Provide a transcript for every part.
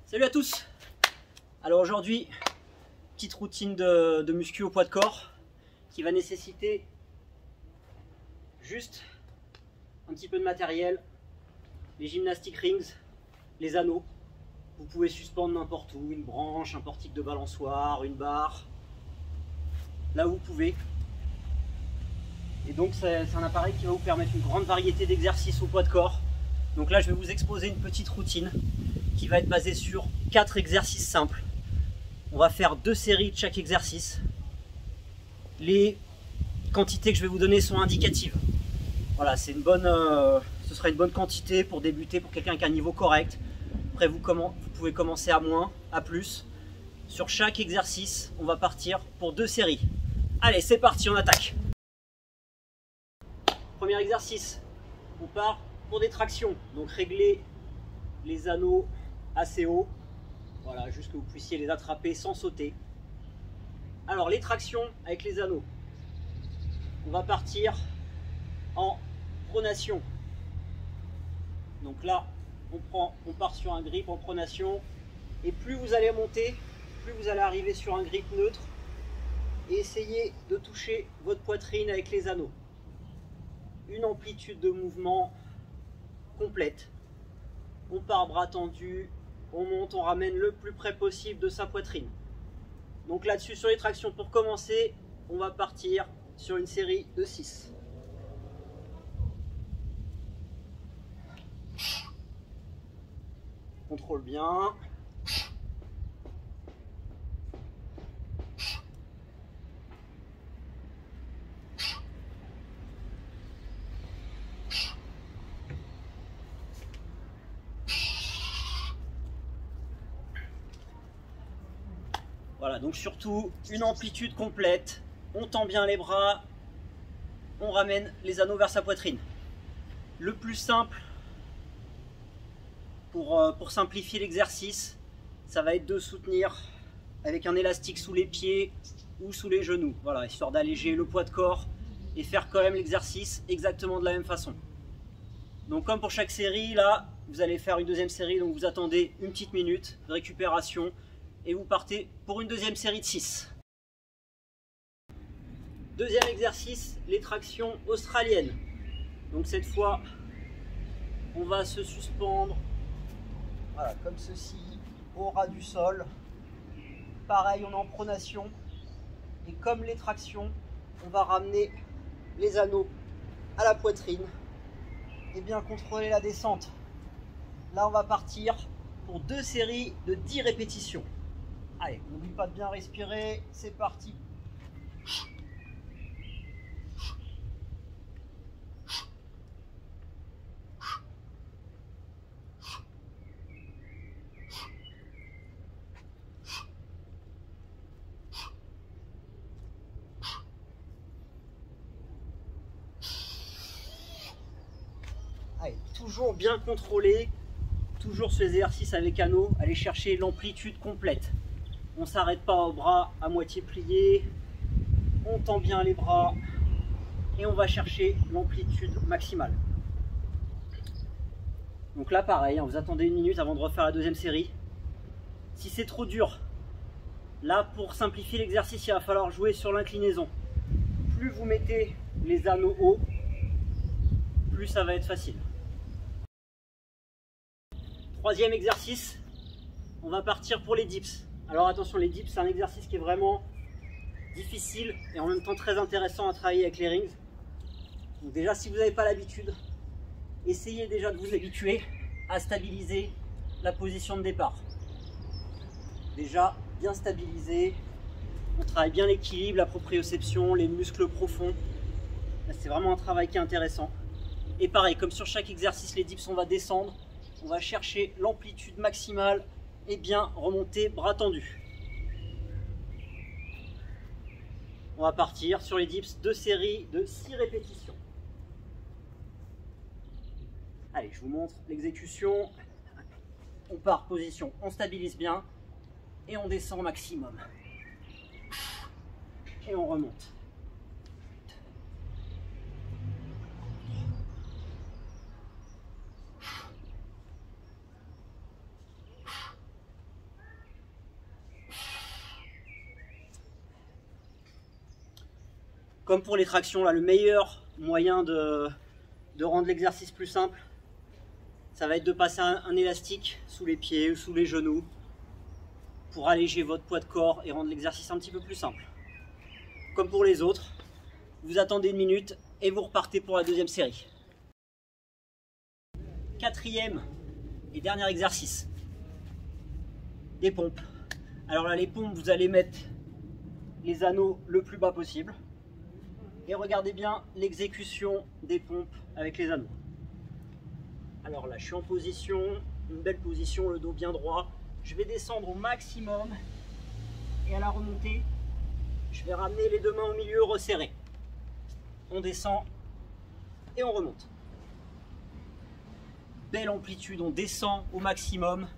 Salut à tous. Alors aujourd'hui, petite routine de muscu au poids de corps qui va nécessiter juste un petit peu de matériel, les gymnastic rings, les anneaux. Vous pouvez suspendre n'importe où, une branche, un portique de balançoire, une barre, là où vous pouvez. Et donc c'est un appareil qui va vous permettre une grande variété d'exercices au poids de corps. Donc là je vais vous exposer une petite routine qui va être basée sur 4 exercices simples. On va faire 2 séries de chaque exercice. Les quantités que je vais vous donner sont indicatives. Voilà, c'est une bonne, ce sera une bonne quantité pour débuter, pour quelqu'un qui a un niveau correct. Après vous pouvez commencer à moins, à plus. Sur chaque exercice, on va partir pour 2 séries. Allez, c'est parti, on attaque. Premier exercice, on part pour des tractions. Donc régler les anneaux assez haut, voilà, juste que vous puissiez les attraper sans sauter. Alors les tractions avec les anneaux, on va partir en pronation. Donc là, on part sur un grip en pronation, et plus vous allez monter, plus vous allez arriver sur un grip neutre, et essayez de toucher votre poitrine avec les anneaux. Une amplitude de mouvement complète. On part bras tendus, on monte, on ramène le plus près possible de sa poitrine. Donc là-dessus, sur les tractions, pour commencer, on va partir sur une série de 6. Contrôle bien. Voilà, donc surtout une amplitude complète, on tend bien les bras, on ramène les anneaux vers sa poitrine. Le plus simple pour simplifier l'exercice, ça va être de soutenir avec un élastique sous les pieds ou sous les genoux, voilà, histoire d'alléger le poids de corps et faire quand même l'exercice exactement de la même façon. Donc comme pour chaque série, là, vous allez faire une deuxième série, donc vous attendez une petite minute de récupération, et vous partez pour une deuxième série de 6. Deuxième exercice, les tractions australiennes. Donc cette fois, on va se suspendre, voilà, comme ceci, au ras du sol. Pareil, on est en pronation. Et comme les tractions, on va ramener les anneaux à la poitrine et bien contrôler la descente. Là, on va partir pour 2 séries de 10 répétitions. Allez, n'oublie pas de bien respirer, c'est parti. Allez, toujours bien contrôlé, toujours sur les exercices avec anneaux, allez chercher l'amplitude complète. On ne s'arrête pas aux bras à moitié pliés, on tend bien les bras et on va chercher l'amplitude maximale. Donc là pareil, vous attendez une minute avant de refaire la deuxième série. Si c'est trop dur, là pour simplifier l'exercice, il va falloir jouer sur l'inclinaison. Plus vous mettez les anneaux hauts, plus ça va être facile. Troisième exercice, on va partir pour les dips. Alors attention, les dips, c'est un exercice qui est vraiment difficile et en même temps très intéressant à travailler avec les rings. Donc déjà, si vous n'avez pas l'habitude, essayez déjà de vous habituer à stabiliser la position de départ. Déjà, bien stabilisé, on travaille bien l'équilibre, la proprioception, les muscles profonds. C'est vraiment un travail qui est intéressant. Et pareil, comme sur chaque exercice, les dips, on va descendre, on va chercher l'amplitude maximale et bien remonter bras tendus. On va partir sur les dips, 2 séries de 6 répétitions. Allez, je vous montre l'exécution. On part position, on stabilise bien et on descend au maximum. et on remonte. Comme pour les tractions, là, le meilleur moyen de rendre l'exercice plus simple, ça va être de passer un élastique sous les pieds ou sous les genoux pour alléger votre poids de corps et rendre l'exercice un petit peu plus simple. Comme pour les autres, vous attendez 1 minute et vous repartez pour la deuxième série. Quatrième et dernier exercice, des pompes. Alors là, les pompes, vous allez mettre les anneaux le plus bas possible. Et regardez bien l'exécution des pompes avec les anneaux. Alors là, je suis en position, une belle position, le dos bien droit. Je vais descendre au maximum. Et à la remontée, je vais ramener les deux mains au milieu resserrées. On descend et on remonte. Belle amplitude, on descend au maximum.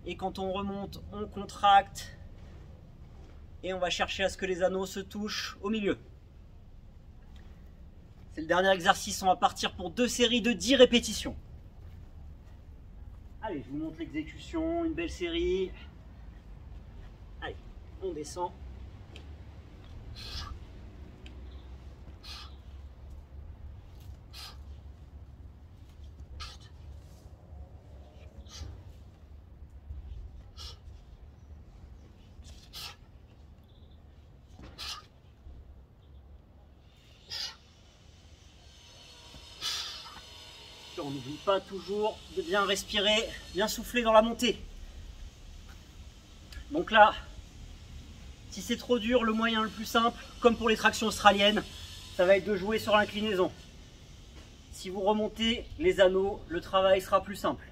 Et quand on remonte, on contracte. Et on va chercher à ce que les anneaux se touchent au milieu. C'est le dernier exercice, on va partir pour 2 séries de 10 répétitions. Allez, je vous montre l'exécution, une belle série. Allez, on descend. On n'oublie pas toujours de bien respirer, bien souffler dans la montée. Donc là, si c'est trop dur, le moyen le plus simple, comme pour les tractions australiennes, ça va être de jouer sur l'inclinaison. Si vous remontez les anneaux, le travail sera plus simple.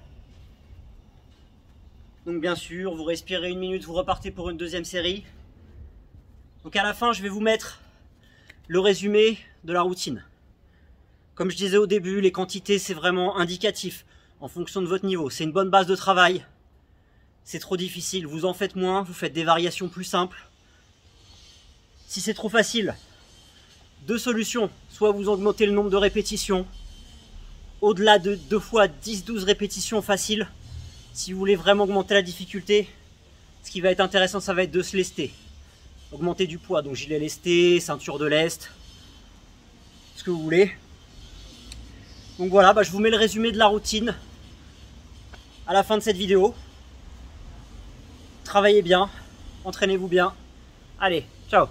Donc bien sûr, vous respirez 1 minute, vous repartez pour une deuxième série. Donc à la fin, je vais vous mettre le résumé de la routine. Comme je disais au début, les quantités, c'est vraiment indicatif en fonction de votre niveau. C'est une bonne base de travail. C'est trop difficile, vous en faites moins, vous faites des variations plus simples. Si c'est trop facile, 2 solutions. Soit vous augmentez le nombre de répétitions, au-delà de 2 fois 10-12 répétitions faciles. Si vous voulez vraiment augmenter la difficulté, ce qui va être intéressant, ça va être de se lester. Augmenter du poids, donc gilet lesté, ceinture de lest, ce que vous voulez. Donc voilà, je vous mets le résumé de la routine à la fin de cette vidéo. Travaillez bien, entraînez-vous bien. Allez, ciao!